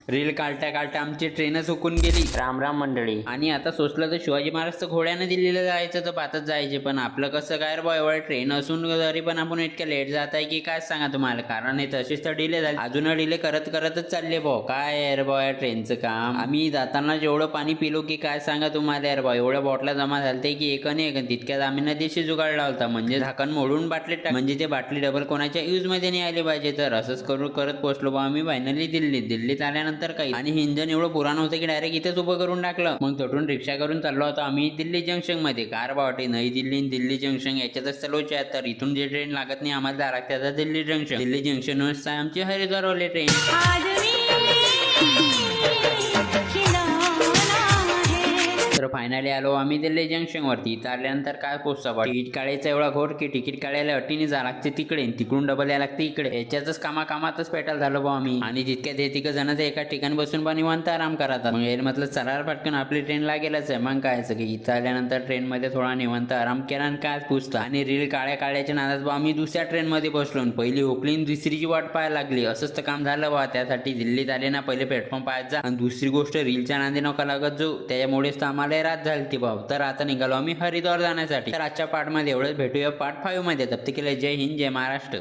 Reel काढता काढता आमची ट्रेनच हुकून गेली। राम राम मंडळी। आणि आता सोचलं तर शिवाजी महाराज तर घोड्यानं दिल्लीला जायचं तर पातच जायचे, पण आपलं कसं काय रे बा, एवढं ट्रेन असून तरी पण आपण इतक्या लेट जात आहे की काय सांगा तुम्हाला। कारण हे तशीच तर डिले झाली, अजून डिले करत करतच चालले भाऊ। काय यार बा या ट्रेनचं काम। आम्ही जाताना जेवढं पाणी पिलो की काय सांगा तुम्हाला यार बा, एवढ्या बॉटल्या जमा झालते की एक आणि एक। तितक्यात आम्ही नदीशी जुगाडला होता, म्हणजे झाकण मोडून बाटलीत टाक, म्हणजे ते बाटली डबल कोणाच्या यूज मध्ये नाही आली पाहिजे। तर असंच करू करत पोहोचलो बा आम्ही फायनली दिल्लीत आल्यानंतर काही आणि इंजन एवढं पुराण होतं की डायरेक्ट इथेच उभं करून टाकलं। मग तिथून रिक्षा करून चाललो होतो आम्ही दिल्ली जंक्शन मध्ये। कार बावटे नई दिल्ली दिल्ली जंक्शन याच्यातच चालवायचे आहे, तर इथून जे ट्रेन लागत नाही आम्हाला जा लागते आता दिल्ली जंक्शन वर आमची हरिद्वारवाली ट्रेन। तर फायनली आलो आम्ही दिल्ली जंक्शन वरती। इथं आल्यानंतर काय पोचता तिकीट काढायचा एवढा घोर की तिकीट काढायला अटीने जा लागते तिकडे, तिकडून डबल या लागते इकडे। याच्यातच कामातच पेटाल झालो बा आम्ही। आणि तितक्यात हे तिघ जण एका ठिकाणी बसून पण निवांत आराम करतात। मग यार म्हटलं चला पटकन आपली ट्रेन लागेलच आहे। मग काय की इथं आल्यानंतर ट्रेन मध्ये थोडा निवांत आराम केला आणि काय पुसता आणि रील काढायच्या नादात बा आम्ही दुसऱ्या ट्रेन मध्ये बसलो। पहिली हुकली दुसरीची वाट पाहायला लागली। असंच तर काम झालं बा। त्यासाठी दिल्लीत आले ना पहिले प्लॅटफॉर्म पाहायचा, आणि दुसरी गोष्ट रीलच्या नादी नका लागत जो, त्याच्यामुळेच तर आम्हाला रात झाली ती भाऊ। तर आता निघालो आम्ही हरिद्वार जाण्यासाठी। तर आजच्या पार्ट मध्ये एवढंच, भेटूया पार्ट 5 मध्ये। तब तक के लिए जय हिंद जय महाराष्ट्र।